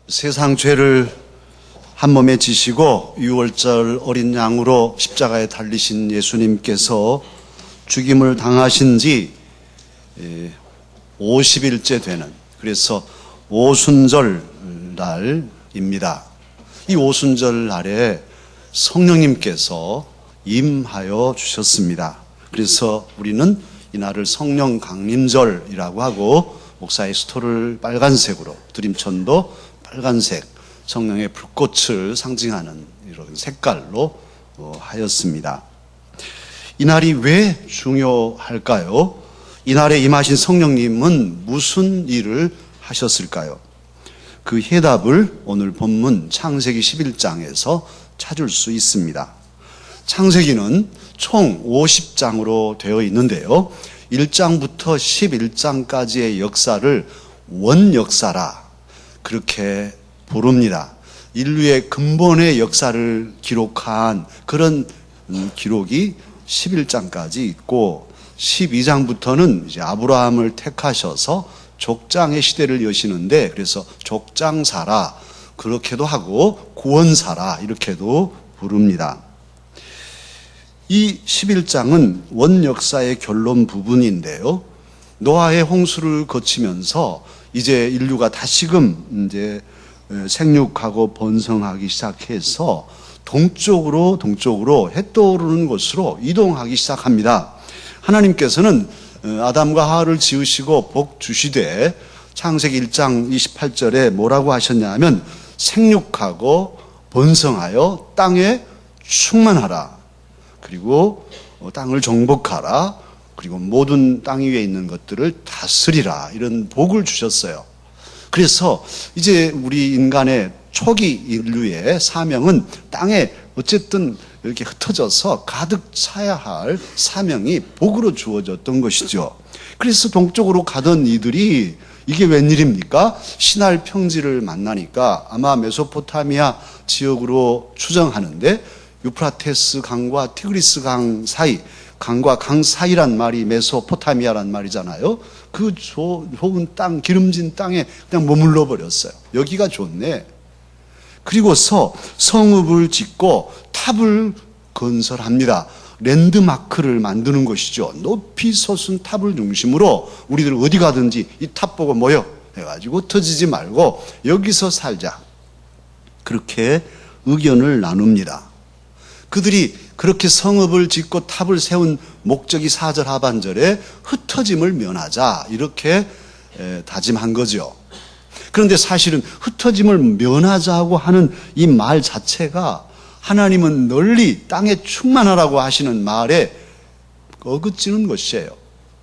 세상 죄를 한 몸에 지시고 유월절 어린 양으로 십자가에 달리신 예수님께서 죽임을 당하신 지 50일째 되는, 그래서 오순절 날입니다. 이 오순절 날에 성령님께서 임하여 주셨습니다. 그래서 우리는 이 날을 성령 강림절이라고 하고, 목사의 스토를 빨간색으로, 드림천도 빨간색, 성령의 불꽃을 상징하는 이런 색깔로 하였습니다. 이 날이 왜 중요할까요? 이 날에 임하신 성령님은 무슨 일을 하셨을까요? 그 해답을 오늘 본문 창세기 11장에서 찾을 수 있습니다. 창세기는 총 50장으로 되어 있는데요, 1장부터 11장까지의 역사를 원역사라 그렇게 부릅니다. 인류의 근본의 역사를 기록한 그런 기록이 11장까지 있고, 12장부터는 이제 아브라함을 택하셔서 족장의 시대를 여시는데, 그래서 족장사라 그렇게도 하고 구원사라 이렇게도 부릅니다. 이 11장은 원역사의 결론 부분인데요, 노아의 홍수를 거치면서 이제 인류가 다시금 이제 생육하고 번성하기 시작해서 동쪽으로 해 떠오르는 곳으로 이동하기 시작합니다. 하나님께서는 아담과 하와를 지으시고 복 주시되 창세기 1장 28절에 뭐라고 하셨냐면, 생육하고 번성하여 땅에 충만하라, 그리고 땅을 정복하라, 그리고 모든 땅 위에 있는 것들을 다스리라, 이런 복을 주셨어요. 그래서 이제 우리 인간의 초기 인류의 사명은 땅에 어쨌든 이렇게 흩어져서 가득 차야 할 사명이 복으로 주어졌던 것이죠. 그래서 동쪽으로 가던 이들이 이게 웬일입니까? 시날 평지를 만나니까 아마 메소포타미아 지역으로 추정하는데, 유프라테스 강과 티그리스 강 사이, 강과 강 사이란 말이 메소포타미아란 말이잖아요. 그 좋은 땅, 기름진 땅에 그냥 머물러 버렸어요. 여기가 좋네. 그리고서 성읍을 짓고 탑을 건설합니다. 랜드마크를 만드는 것이죠. 높이 솟은 탑을 중심으로 우리들 어디 가든지 이 탑 보고 모여 해가지고 터지지 말고 여기서 살자, 그렇게 의견을 나눕니다. 그들이 그렇게 성읍을 짓고 탑을 세운 목적이 4절 하반절에 흩어짐을 면하자 이렇게 다짐한 거죠. 그런데 사실은 흩어짐을 면하자고 하는 이 말 자체가 하나님은 널리 땅에 충만하라고 하시는 말에 어긋지는 것이에요.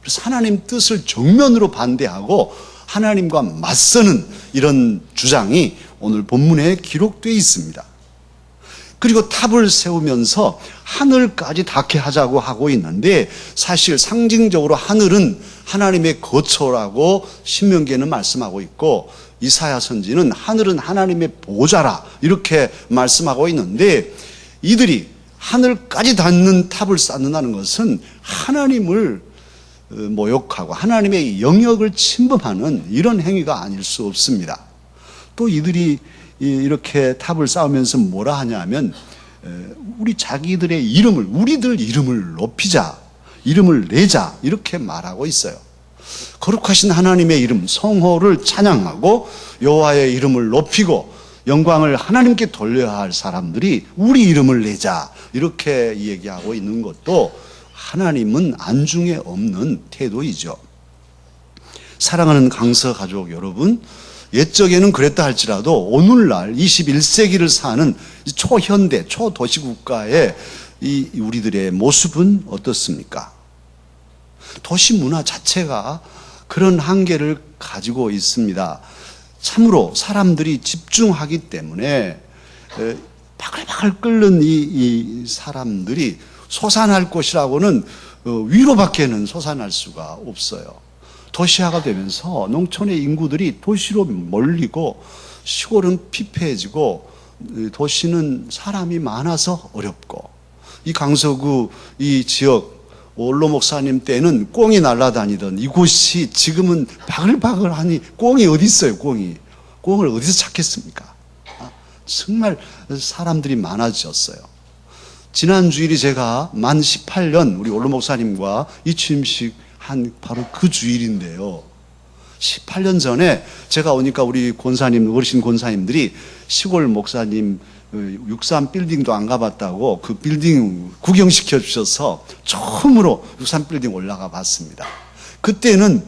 그래서 하나님 뜻을 정면으로 반대하고 하나님과 맞서는 이런 주장이 오늘 본문에 기록되어 있습니다. 그리고 탑을 세우면서 하늘까지 닿게 하자고 하고 있는데, 사실 상징적으로 하늘은 하나님의 거처라고 신명기에는 말씀하고 있고, 이사야 선지는 하늘은 하나님의 보좌라 이렇게 말씀하고 있는데, 이들이 하늘까지 닿는 탑을 쌓는다는 것은 하나님을 모욕하고 하나님의 영역을 침범하는 이런 행위가 아닐 수 없습니다. 또 이들이 이렇게 탑을 쌓으면서 뭐라 하냐면, 우리 자기들의 이름을, 우리들 이름을 높이자, 이름을 내자 이렇게 말하고 있어요. 거룩하신 하나님의 이름, 성호를 찬양하고 여호와의 이름을 높이고 영광을 하나님께 돌려야 할 사람들이 우리 이름을 내자 이렇게 얘기하고 있는 것도 하나님은 안중에 없는 태도이죠. 사랑하는 강서 가족 여러분, 옛적에는 그랬다 할지라도 오늘날 21세기를 사는 초현대, 초도시국가의 이 우리들의 모습은 어떻습니까? 도시 문화 자체가 그런 한계를 가지고 있습니다. 참으로 사람들이 집중하기 때문에 바글바글 끓는 이 사람들이 솟아날 곳이라고는 위로밖에는 솟아날 수가 없어요. 도시화가 되면서 농촌의 인구들이 도시로 몰리고 시골은 피폐해지고 도시는 사람이 많아서 어렵고, 이 강서구 이 지역 올로 목사님 때는 꽁이 날아다니던 이곳이 지금은 바글바글하니 꽁이 어디 있어요, 꽁이. 꽁을 어디서 찾겠습니까? 정말 사람들이 많아졌어요. 지난 주일이 제가 만 18년 우리 올로 목사님과 이 취임식 한 바로 그 주일인데요. 18년 전에 제가 오니까 우리 권사님, 어르신 권사님들이 시골 목사님 63 빌딩도 안 가봤다고 그 빌딩 구경시켜 주셔서 처음으로 63 빌딩 올라가 봤습니다. 그때는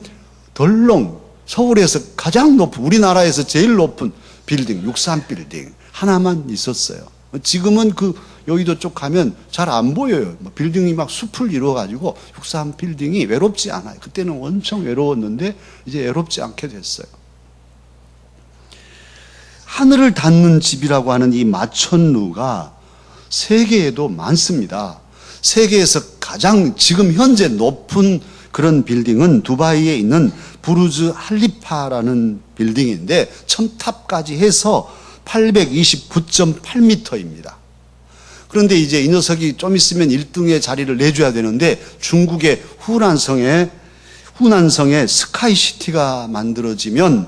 덜렁 서울에서 가장 높은, 우리나라에서 제일 높은 빌딩 63 빌딩 하나만 있었어요. 지금은 그 여의도 쪽 가면 잘 안 보여요. 빌딩이 막 숲을 이루어가지고 63 빌딩이 외롭지 않아요. 그때는 엄청 외로웠는데 이제 외롭지 않게 됐어요. 하늘을 닿는 집이라고 하는 이 마천루가 세계에도 많습니다. 세계에서 가장 지금 현재 높은 그런 빌딩은 두바이에 있는 부르즈 할리파라는 빌딩인데 첨탑까지 해서 829.8m입니다. 그런데 이제 이 녀석이 좀 있으면 1등의 자리를 내줘야 되는데 중국의 후난성에 스카이시티가 만들어지면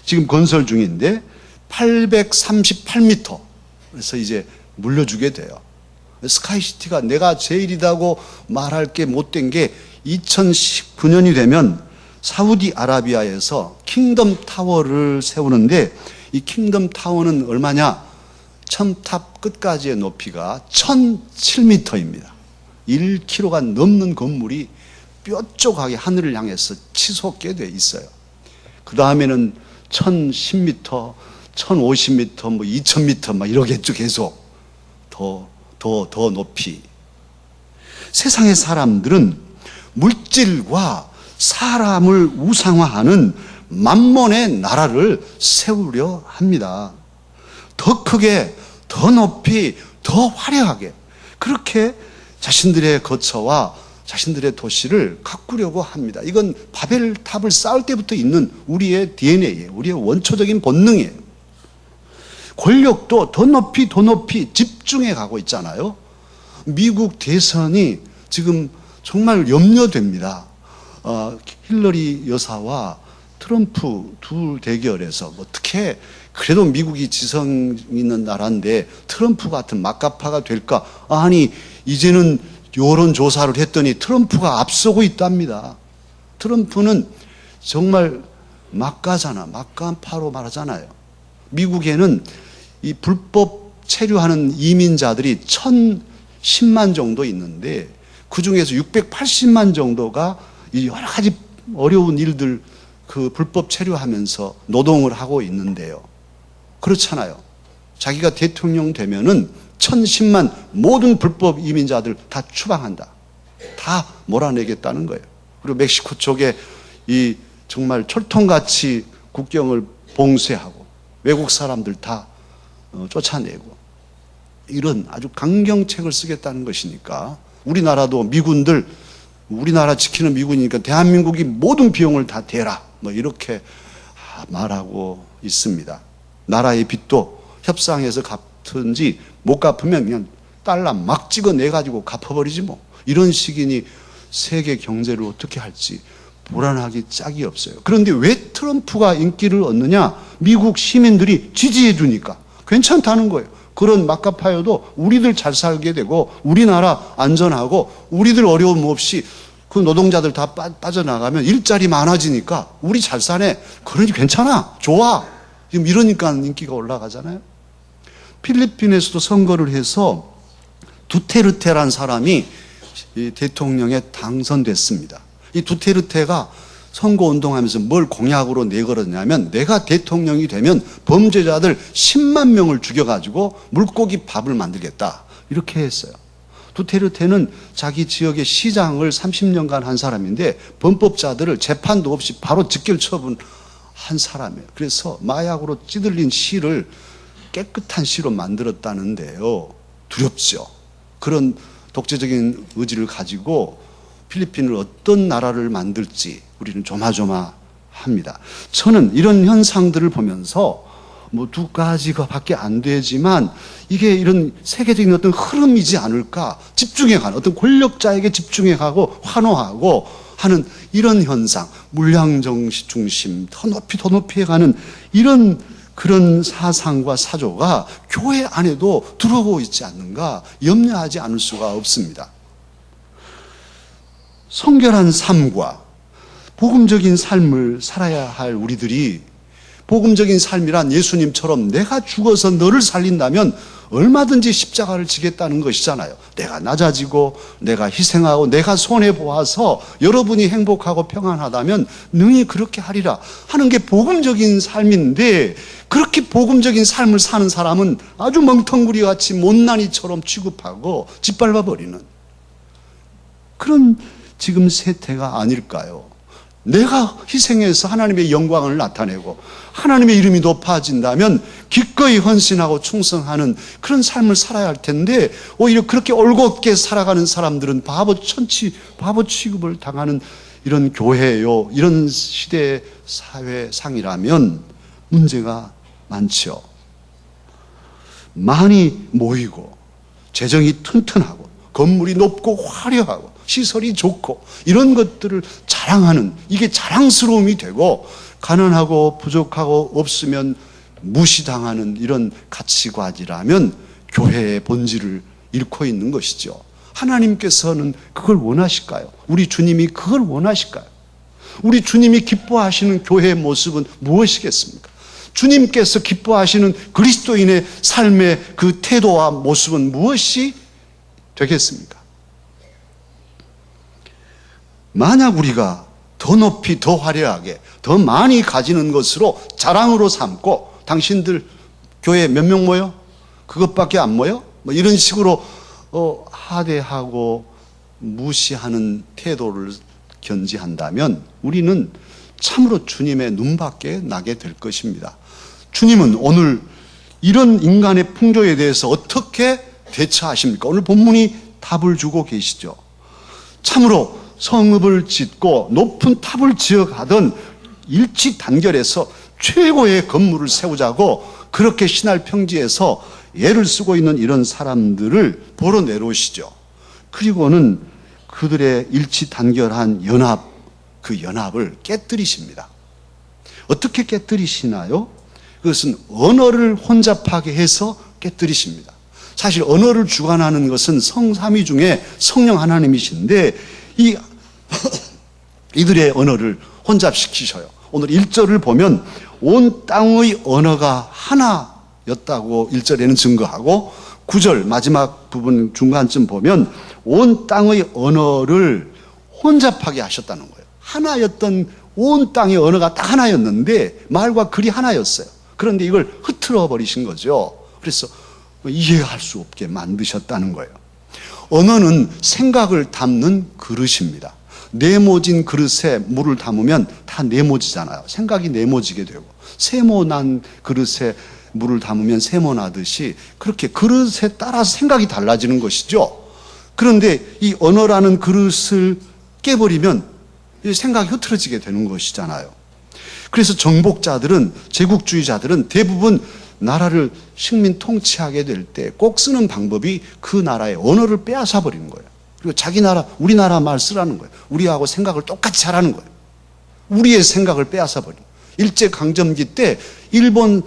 지금 건설 중인데 838m 그래서 이제 물려주게 돼요. 스카이시티가 내가 제일이라고 말할 게 못된 게 2019년이 되면 사우디아라비아에서 킹덤 타워를 세우는데 이 킹덤 타워는 얼마냐? 첨탑 끝까지의 높이가 1007m입니다. 1km가 넘는 건물이 뾰족하게 하늘을 향해서 치솟게 돼 있어요. 그 다음에는 1010m, 1050m, 뭐 2000m 막 이러겠죠. 계속 더 높이. 세상의 사람들은 물질과 사람을 우상화하는 만몬의 나라를 세우려 합니다. 더 크게, 더 높이, 더 화려하게 그렇게 자신들의 거처와 자신들의 도시를 가꾸려고 합니다. 이건 바벨탑을 쌓을 때부터 있는 우리의 DNA예요. 우리의 원초적인 본능이에요. 권력도 더 높이 더 높이 집중해 가고 있잖아요. 미국 대선이 지금 정말 염려됩니다. 힐러리 여사와 트럼프 둘 대결에서 어떻게 그래도 미국이 지성 있는 나라인데 트럼프 같은 막가파가 될까? 아니 이제는 여론조사를 했더니 트럼프가 앞서고 있답니다. 트럼프는 정말 막가잖아. 막가파로 말하잖아요. 미국에는 이 불법 체류하는 이민자들이 1010만 정도 있는데 그 중에서 680만 정도가 이 여러 가지 어려운 일들 그 불법 체류하면서 노동을 하고 있는데요. 그렇잖아요. 자기가 대통령 되면은 1010만 모든 불법 이민자들 다 추방한다. 다 몰아내겠다는 거예요. 그리고 멕시코 쪽에 이 정말 철통같이 국경을 봉쇄하고 외국 사람들 다 쫓아내고 이런 아주 강경책을 쓰겠다는 것이니까 우리나라도 미군들 우리나라 지키는 미군이니까 대한민국이 모든 비용을 다 대라 뭐 이렇게 말하고 있습니다. 나라의 빚도 협상해서 갚든지 못 갚으면 그냥 달러 막 찍어내가지고 갚아버리지 뭐 이런 식이니 세계 경제를 어떻게 할지 불안하기 짝이 없어요. 그런데 왜 트럼프가 인기를 얻느냐? 미국 시민들이 지지해 주니까 괜찮다는 거예요. 그런 막가파여도 우리들 잘 살게 되고 우리나라 안전하고 우리들 어려움 없이 그 노동자들 다 빠져나가면 일자리 많아지니까 우리 잘 사네. 그러니 괜찮아. 좋아. 지금 이러니까 인기가 올라가잖아요. 필리핀에서도 선거를 해서 두테르테란 사람이 대통령에 당선됐습니다. 이 두테르테가 선거운동하면서 뭘 공약으로 내걸었냐면 내가 대통령이 되면 범죄자들 10만 명을 죽여가지고 물고기 밥을 만들겠다. 이렇게 했어요. 두테르테는 자기 지역의 시장을 30년간 한 사람인데 범법자들을 재판도 없이 바로 직결 처분한 사람이에요. 그래서 마약으로 찌들린 시를 깨끗한 시로 만들었다는데요. 두렵죠. 그런 독재적인 의지를 가지고 필리핀을 어떤 나라를 만들지 우리는 조마조마합니다. 저는 이런 현상들을 보면서 뭐 두 가지가 밖에 안 되지만 이게 이런 세계적인 어떤 흐름이지 않을까 집중해 가는 어떤 권력자에게 집중해 가고 환호하고 하는 이런 현상 물량 중심 더 높이 해 가는 이런 그런 사상과 사조가 교회 안에도 들어오고 있지 않는가 염려하지 않을 수가 없습니다. 성결한 삶과 복음적인 삶을 살아야 할 우리들이, 복음적인 삶이란 예수님처럼 내가 죽어서 너를 살린다면 얼마든지 십자가를 지겠다는 것이잖아요. 내가 낮아지고 내가 희생하고 내가 손해보아서 여러분이 행복하고 평안하다면 능히 그렇게 하리라 하는 게 복음적인 삶인데, 그렇게 복음적인 삶을 사는 사람은 아주 멍텅구리같이 못난이처럼 취급하고 짓밟아버리는 그런 지금 세태가 아닐까요? 내가 희생해서 하나님의 영광을 나타내고 하나님의 이름이 높아진다면 기꺼이 헌신하고 충성하는 그런 삶을 살아야 할 텐데, 오히려 그렇게 올곧게 살아가는 사람들은 바보 취급을 당하는 이런 교회요, 이런 시대의 사회상이라면 문제가 많죠. 많이 모이고 재정이 튼튼하고 건물이 높고 화려하고 시설이 좋고 이런 것들을 자랑하는, 이게 자랑스러움이 되고, 가난하고 부족하고 없으면 무시당하는 이런 가치관이라면 교회의 본질을 잃고 있는 것이죠. 하나님께서는 그걸 원하실까요? 우리 주님이 그걸 원하실까요? 우리 주님이 기뻐하시는 교회의 모습은 무엇이겠습니까? 주님께서 기뻐하시는 그리스도인의 삶의 그 태도와 모습은 무엇이 되겠습니까? 만약 우리가 더 높이, 더 화려하게, 더 많이 가지는 것으로 자랑으로 삼고, 당신들 교회 몇 명 모여? 그것밖에 안 모여? 뭐 이런 식으로 하대하고 무시하는 태도를 견지한다면 우리는 참으로 주님의 눈밖에 나게 될 것입니다. 주님은 오늘 이런 인간의 풍조에 대해서 어떻게 대처하십니까? 오늘 본문이 답을 주고 계시죠. 참으로 성읍을 짓고 높은 탑을 지어가던 일치단결해서 최고의 건물을 세우자고 그렇게 신할 평지에서 애를 쓰고 있는 이런 사람들을 보러 내놓으시죠. 그리고는 그들의 일치단결한 연합, 그 연합을 깨뜨리십니다. 어떻게 깨뜨리시나요? 그것은 언어를 혼잡하게 해서 깨뜨리십니다. 사실 언어를 주관하는 것은 성삼위 중에 성령 하나님이신데 이들의 언어를 혼잡시키셔요. 오늘 1절을 보면 온 땅의 언어가 하나였다고 1절에는 증거하고, 9절 마지막 부분 중간쯤 보면 온 땅의 언어를 혼잡하게 하셨다는 거예요. 하나였던 온 땅의 언어가 딱 하나였는데 말과 글이 하나였어요. 그런데 이걸 흐트러 버리신 거죠. 그래서 이해할 수 없게 만드셨다는 거예요. 언어는 생각을 담는 그릇입니다. 네모진 그릇에 물을 담으면 다 네모지잖아요. 생각이 네모지게 되고, 세모난 그릇에 물을 담으면 세모나듯이 그렇게 그릇에 따라서 생각이 달라지는 것이죠. 그런데 이 언어라는 그릇을 깨버리면 생각이 흐트러지게 되는 것이잖아요. 그래서 정복자들은, 제국주의자들은 대부분 나라를 식민 통치하게 될 때 꼭 쓰는 방법이 그 나라의 언어를 빼앗아 버리는 거예요. 그리고 자기 나라, 우리나라 말 쓰라는 거예요. 우리하고 생각을 똑같이 하라는 거예요. 우리의 생각을 빼앗아 버리는 거예요. 일제강점기 때 일본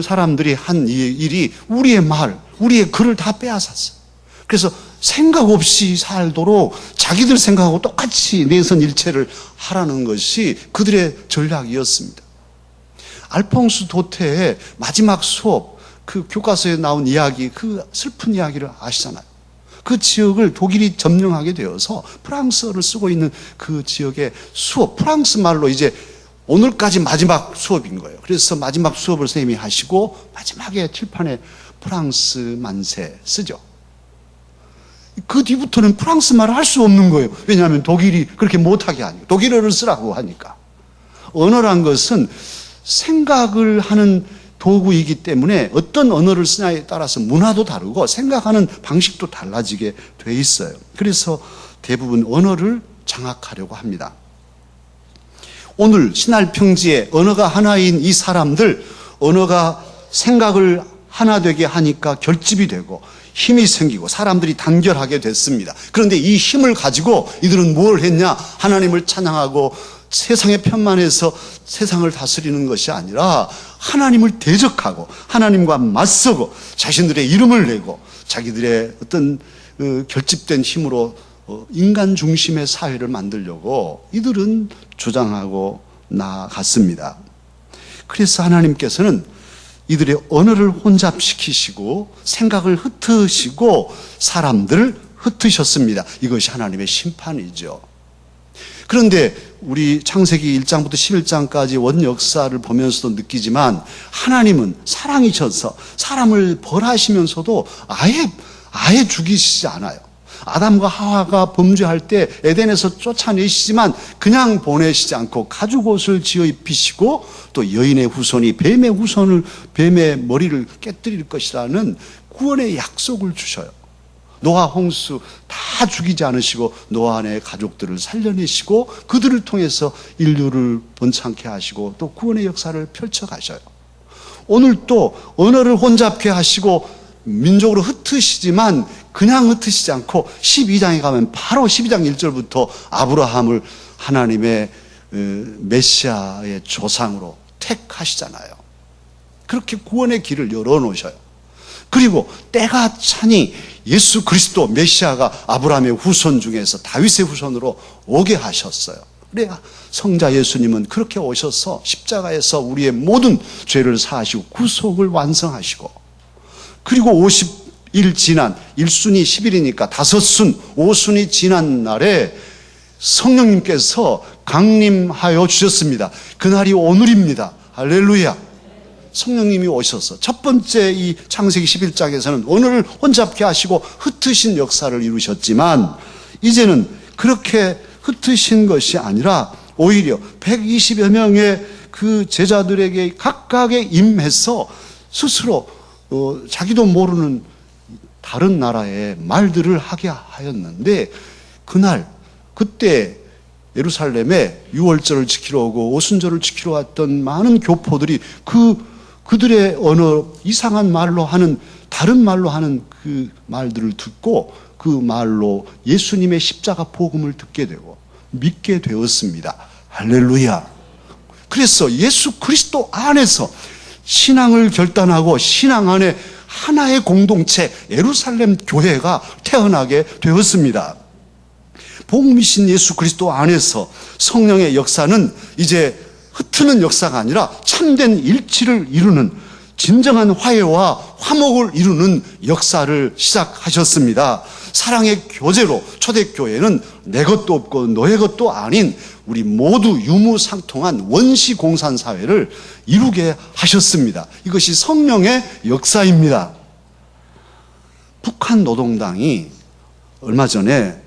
사람들이 한 일이 우리의 말, 우리의 글을 다 빼앗았어요. 그래서 생각 없이 살도록 자기들 생각하고 똑같이 내선 일체를 하라는 것이 그들의 전략이었습니다. 알퐁스 도테의 마지막 수업, 그 교과서에 나온 이야기, 그 슬픈 이야기를 아시잖아요. 그 지역을 독일이 점령하게 되어서 프랑스어를 쓰고 있는 그 지역의 수업, 프랑스 말로 이제 오늘까지 마지막 수업인 거예요. 그래서 마지막 수업을 선생님이 하시고 마지막에 칠판에 프랑스 만세 쓰죠. 그 뒤부터는 프랑스 말을 할 수 없는 거예요. 왜냐하면 독일이 그렇게 못하게 하니까. 독일어를 쓰라고 하니까. 언어란 것은 생각을 하는 도구이기 때문에 어떤 언어를 쓰냐에 따라서 문화도 다르고 생각하는 방식도 달라지게 돼 있어요. 그래서 대부분 언어를 장악하려고 합니다. 오늘 신할 평지에 언어가 하나인 이 사람들, 언어가 생각을 하나 되게 하니까 결집이 되고 힘이 생기고 사람들이 단결하게 됐습니다. 그런데 이 힘을 가지고 이들은 뭘 했냐? 하나님을 찬양하고 세상의 편만해서 세상을 다스리는 것이 아니라 하나님을 대적하고 하나님과 맞서고 자신들의 이름을 내고 자기들의 어떤 결집된 힘으로 인간 중심의 사회를 만들려고 이들은 주장하고 나아갔습니다. 그래서 하나님께서는 이들의 언어를 혼잡시키시고 생각을 흩으시고 사람들을 흩으셨습니다. 이것이 하나님의 심판이죠. 그런데 우리 창세기 1장부터 11장까지 원 역사를 보면서도 느끼지만 하나님은 사랑이셔서 사람을 벌하시면서도 아예 죽이시지 않아요. 아담과 하와가 범죄할 때 에덴에서 쫓아내시지만 그냥 보내시지 않고 가죽옷을 지어 입히시고 또 여인의 후손이 뱀의 머리를 깨뜨릴 것이라는 구원의 약속을 주셔요. 노아 홍수 다 죽이지 않으시고 노아의 가족들을 살려내시고 그들을 통해서 인류를 번창케 하시고 또 구원의 역사를 펼쳐가셔요. 오늘 또 언어를 혼잡케 하시고 민족으로 흩으시지만 그냥 흩으시지 않고 12장에 가면 바로 12장 1절부터 아브라함을 하나님의 메시아의 조상으로 택하시잖아요. 그렇게 구원의 길을 열어놓으셔요. 그리고 때가 차니 예수 그리스도 메시아가 아브라함의 후손 중에서 다윗의 후손으로 오게 하셨어요. 그래야 성자 예수님은 그렇게 오셔서 십자가에서 우리의 모든 죄를 사하시고 구속을 완성하시고 그리고 50일 지난 1순위 10일이니까 5순 5순위 지난 날에 성령님께서 강림하여 주셨습니다. 그날이 오늘입니다. 할렐루야. 성령님이 오셔서 첫 번째 이 창세기 11장에서는 오늘을 혼잡케 하시고 흩으신 역사를 이루셨지만 이제는 그렇게 흩으신 것이 아니라 오히려 120여 명의 그 제자들에게 각각에 임해서 스스로 자기도 모르는 다른 나라의 말들을 하게 하였는데 그때 예루살렘에 유월절을 지키러 오고 오순절을 지키러 왔던 많은 교포들이 그들의 언어 이상한 말로 하는 다른 말로 하는 그 말들을 듣고 그 말로 예수님의 십자가 복음을 듣게 되고 믿게 되었습니다. 할렐루야. 그래서 예수 그리스도 안에서 신앙을 결단하고 신앙 안에 하나의 공동체 예루살렘 교회가 태어나게 되었습니다. 복음이신 예수 그리스도 안에서 성령의 역사는 이제 흩트는 역사가 아니라 참된 일치를 이루는 진정한 화해와 화목을 이루는 역사를 시작하셨습니다. 사랑의 교제로 초대교회는 내 것도 없고 너의 것도 아닌 우리 모두 유무상통한 원시공산사회를 이루게 하셨습니다. 이것이 성령의 역사입니다. 북한 노동당이 얼마 전에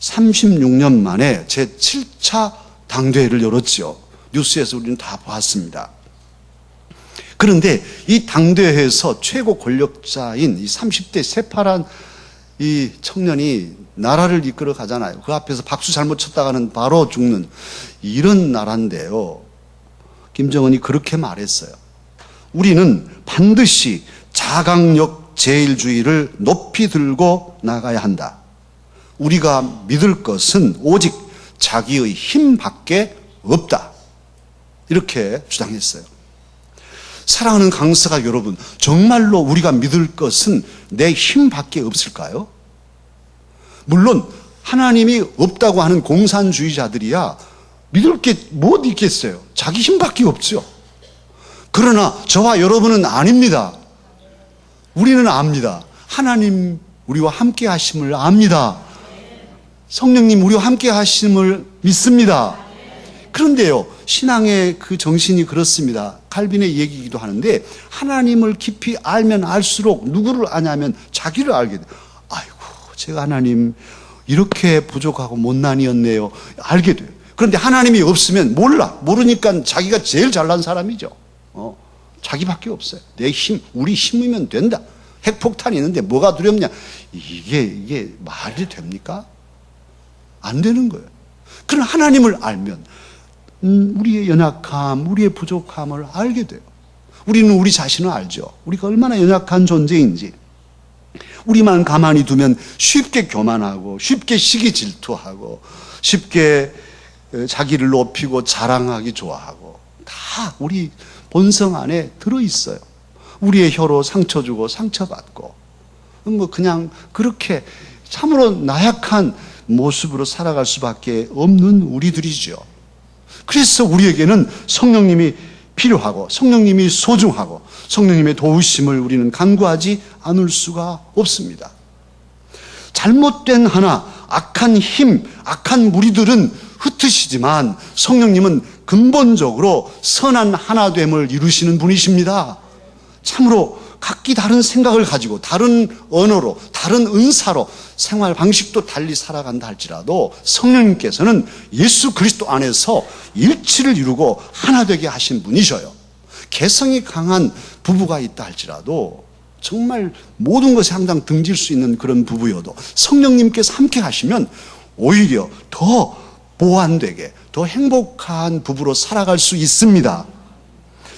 36년 만에 제7차 당대회를 열었죠. 뉴스에서 우리는 다 봤습니다. 그런데 이 당대회에서 최고 권력자인 이 30대 새파란 이 청년이 나라를 이끌어 가잖아요. 그 앞에서 박수 잘못 쳤다가는 바로 죽는 이런 나라인데요. 김정은이 그렇게 말했어요. 우리는 반드시 자강력 제일주의를 높이 들고 나가야 한다. 우리가 믿을 것은 오직 자기의 힘밖에 없다. 이렇게 주장했어요. 사랑하는 강서가 여러분, 정말로 우리가 믿을 것은 내 힘밖에 없을까요? 물론 하나님이 없다고 하는 공산주의자들이야 믿을 게 못 있겠어요. 자기 힘밖에 없죠. 그러나 저와 여러분은 아닙니다. 우리는 압니다. 하나님 우리와 함께 하심을 압니다. 성령님 우리와 함께 하심을 믿습니다. 그런데요, 신앙의 그 정신이 그렇습니다. 칼빈의 얘기이기도 하는데 하나님을 깊이 알면 알수록 누구를 아냐면 자기를 알게 돼요. 아이고, 제가 하나님 이렇게 부족하고 못난이었네요. 알게 돼요. 그런데 하나님이 없으면 모르니까 자기가 제일 잘난 사람이죠. 자기밖에 없어요. 내 힘, 우리 힘이면 된다. 핵폭탄이 있는데 뭐가 두렵냐? 이게 말이 됩니까? 안 되는 거예요. 그러나 하나님을 알면 우리의 연약함, 우리의 부족함을 알게 돼요. 우리는 우리 자신을 알죠. 우리가 얼마나 연약한 존재인지. 우리만 가만히 두면 쉽게 교만하고 쉽게 시기 질투하고 쉽게 자기를 높이고 자랑하기 좋아하고 다 우리 본성 안에 들어있어요. 우리의 혀로 상처 주고 상처받고 그냥 그렇게 참으로 나약한 모습으로 살아갈 수밖에 없는 우리들이죠. 그래서 우리에게는 성령님이 필요하고 성령님이 소중하고 성령님의 도우심을 우리는 간구하지 않을 수가 없습니다. 잘못된 하나, 악한 힘, 악한 무리들은 흩으시지만 성령님은 근본적으로 선한 하나됨을 이루시는 분이십니다. 참으로 각기 다른 생각을 가지고 다른 언어로 다른 은사로 생활 방식도 달리 살아간다 할지라도 성령님께서는 예수 그리스도 안에서 일치를 이루고 하나 되게 하신 분이셔요. 개성이 강한 부부가 있다 할지라도 정말 모든 것에 항상 등질 수 있는 그런 부부여도 성령님께서 함께 하시면 오히려 더 보완되게 더 행복한 부부로 살아갈 수 있습니다.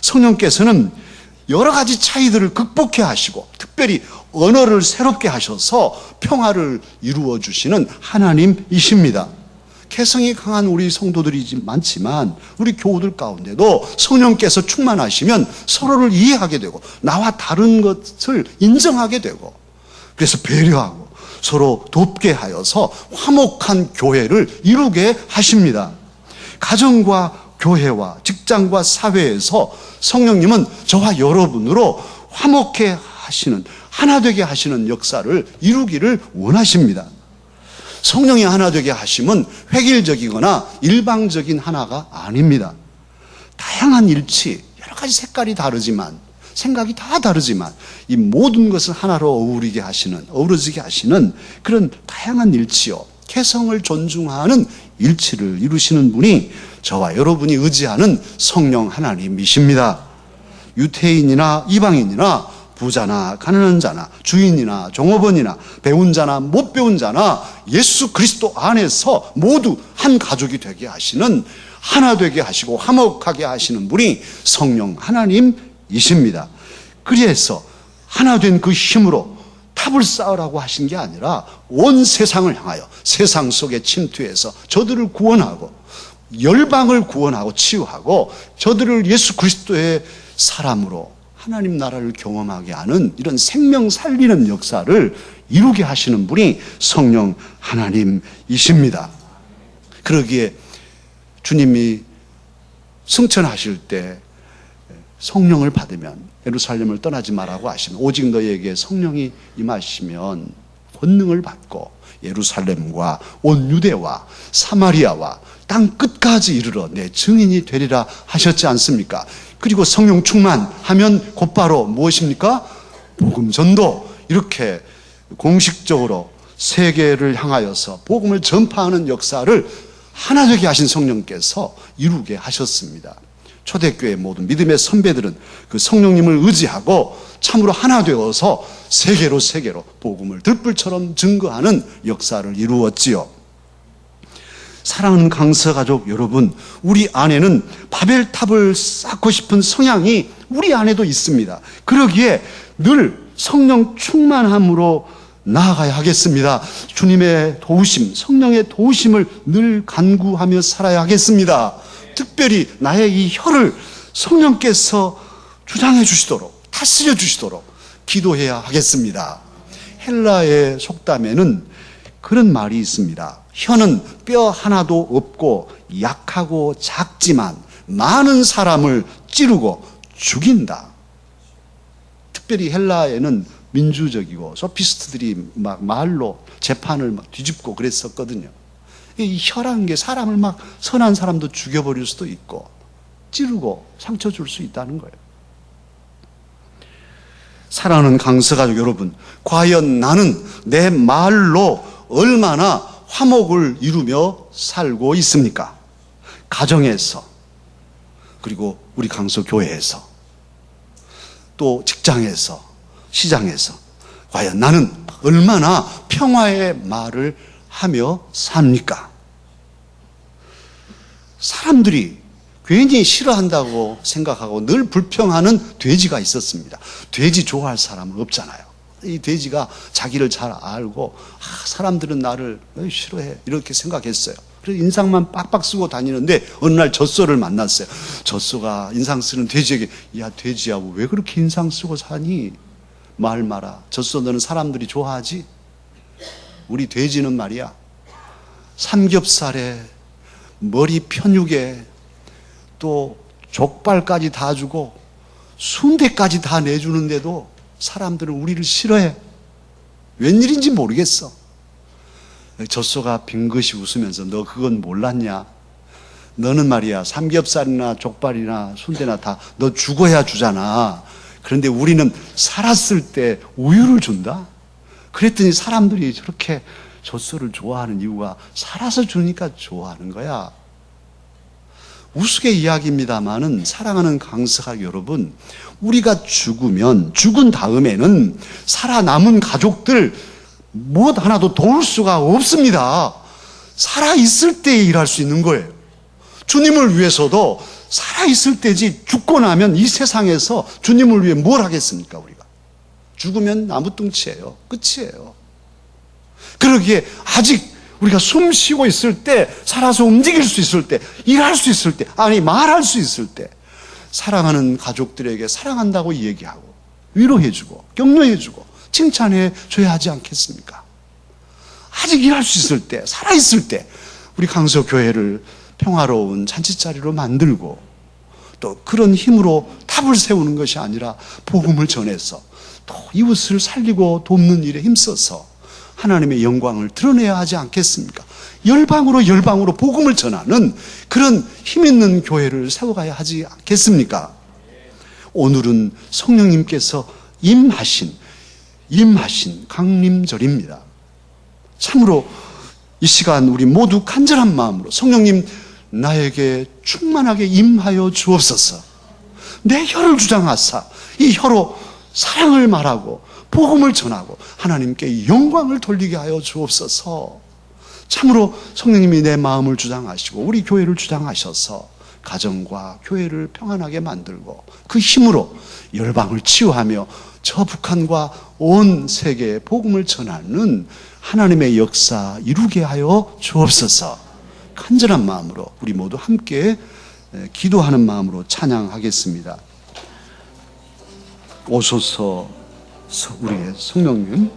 성령께서는 여러 가지 차이들을 극복해 하시고 특별히 언어를 새롭게 하셔서 평화를 이루어 주시는 하나님이십니다. 개성이 강한 우리 성도들이 많지만 우리 교우들 가운데도 성령께서 충만하시면 서로를 이해하게 되고 나와 다른 것을 인정하게 되고 그래서 배려하고 서로 돕게 하여서 화목한 교회를 이루게 하십니다. 가정과 교회와 직장과 사회에서 성령님은 저와 여러분으로 화목해 하시는, 하나 되게 하시는 역사를 이루기를 원하십니다. 성령이 하나 되게 하심은 획일적이거나 일방적인 하나가 아닙니다. 다양한 일치, 여러 가지 색깔이 다르지만 생각이 다 다르지만 이 모든 것을 하나로 어우러지게 하시는 그런 다양한 일치요, 개성을 존중하는 일치를 이루시는 분이 저와 여러분이 의지하는 성령 하나님이십니다. 유태인이나 이방인이나 부자나 가난한 자나 주인이나 종업원이나 배운 자나 못 배운 자나 예수 그리스도 안에서 모두 한 가족이 되게 하시는, 하나 되게 하시고 화목하게 하시는 분이 성령 하나님이십니다. 그래서 하나 된 그 힘으로 탑을 쌓으라고 하신 게 아니라 온 세상을 향하여 세상 속에 침투해서 저들을 구원하고 열방을 구원하고 치유하고 저들을 예수 그리스도의 사람으로 하나님 나라를 경험하게 하는 이런 생명 살리는 역사를 이루게 하시는 분이 성령 하나님이십니다. 그러기에 주님이 승천하실 때 성령을 받으면 예루살렘을 떠나지 말라고 하시면 오직 너희에게 성령이 임하시면 권능을 받고 예루살렘과 온 유대와 사마리아와 땅 끝까지 이르러 내 증인이 되리라 하셨지 않습니까? 그리고 성령 충만하면 곧바로 무엇입니까? 복음 전도, 이렇게 공식적으로 세계를 향하여서 복음을 전파하는 역사를 하나 되게 하신 성령께서 이루게 하셨습니다. 초대교회 모든 믿음의 선배들은 그 성령님을 의지하고 참으로 하나 되어서 세계로 복음을 들불처럼 증거하는 역사를 이루었지요. 사랑하는 강서 가족 여러분, 우리 안에는 바벨탑을 쌓고 싶은 성향이 우리 안에도 있습니다. 그러기에 늘 성령 충만함으로 나아가야 하겠습니다. 주님의 도우심, 성령의 도우심을 늘 간구하며 살아야 하겠습니다. 특별히 나의 이 혀를 성령께서 주장해 주시도록, 다스려 주시도록 기도해야 하겠습니다. 헬라의 속담에는 그런 말이 있습니다. 혀는 뼈 하나도 없고 약하고 작지만 많은 사람을 찌르고 죽인다. 특별히 헬라에는 민주적이고 소피스트들이 막 말로 재판을 막 뒤집고 그랬었거든요. 이 혀라는 게 사람을 막 선한 사람도 죽여버릴 수도 있고 찌르고 상처 줄 수 있다는 거예요. 사랑하는 강서가족 여러분, 과연 나는 내 말로 얼마나 화목을 이루며 살고 있습니까? 가정에서, 그리고 우리 강서교회에서, 또 직장에서, 시장에서 과연 나는 얼마나 평화의 말을 하며 삽니까? 사람들이 괜히 싫어한다고 생각하고 늘 불평하는 돼지가 있었습니다. 돼지 좋아할 사람은 없잖아요. 이 돼지가 자기를 잘 알고 사람들은 나를 싫어해 이렇게 생각했어요. 그래서 인상만 빡빡 쓰고 다니는데 어느 날 젖소를 만났어요. 젖소가 인상 쓰는 돼지에게 야 돼지야 왜 그렇게 인상 쓰고 사니? 말 마라. 젖소 너는 사람들이 좋아하지? 우리 돼지는 말이야 삼겹살에 머리 편육에 또 족발까지 다 주고 순대까지 다 내주는데도 사람들은 우리를 싫어해. 웬일인지 모르겠어. 젖소가 빙긋이 웃으면서 너 그건 몰랐냐? 너는 말이야 삼겹살이나 족발이나 순대나 다 너 죽어야 주잖아. 그런데 우리는 살았을 때 우유를 준다? 그랬더니 사람들이 저렇게 젖소를 좋아하는 이유가 살아서 주니까 좋아하는 거야. 우스개 이야기입니다마는 사랑하는 강석학 여러분, 우리가 죽은 다음에는 살아남은 가족들 무엇 하나도 도울 수가 없습니다. 살아있을 때 일할 수 있는 거예요. 주님을 위해서도 살아있을 때지 죽고 나면 이 세상에서 주님을 위해 뭘 하겠습니까 우리가. 죽으면 나무뚱치예요. 끝이에요. 그러기에 아직 우리가 숨 쉬고 있을 때, 살아서 움직일 수 있을 때, 일할 수 있을 때, 아니 말할 수 있을 때 사랑하는 가족들에게 사랑한다고 얘기하고 위로해주고 격려해주고 칭찬해줘야 하지 않겠습니까? 아직 일할 수 있을 때, 살아있을 때 우리 강서교회를 평화로운 잔치자리로 만들고 또 그런 힘으로 탑을 세우는 것이 아니라 복음을 전해서 또 이웃을 살리고 돕는 일에 힘써서 하나님의 영광을 드러내야 하지 않겠습니까? 열방으로 복음을 전하는 그런 힘있는 교회를 세워가야 하지 않겠습니까? 오늘은 성령님께서 임하신 강림절입니다. 참으로 이 시간 우리 모두 간절한 마음으로 성령님 나에게 충만하게 임하여 주옵소서. 내 혀를 주장하사 이 혀로 사랑을 말하고 복음을 전하고 하나님께 영광을 돌리게 하여 주옵소서. 참으로 성령님이 내 마음을 주장하시고 우리 교회를 주장하셔서 가정과 교회를 평안하게 만들고 그 힘으로 열방을 치유하며 저 북한과 온 세계에 복음을 전하는 하나님의 역사 이루게 하여 주옵소서. 간절한 마음으로 우리 모두 함께 기도하는 마음으로 찬양하겠습니다. 오소서 우리의 성령님.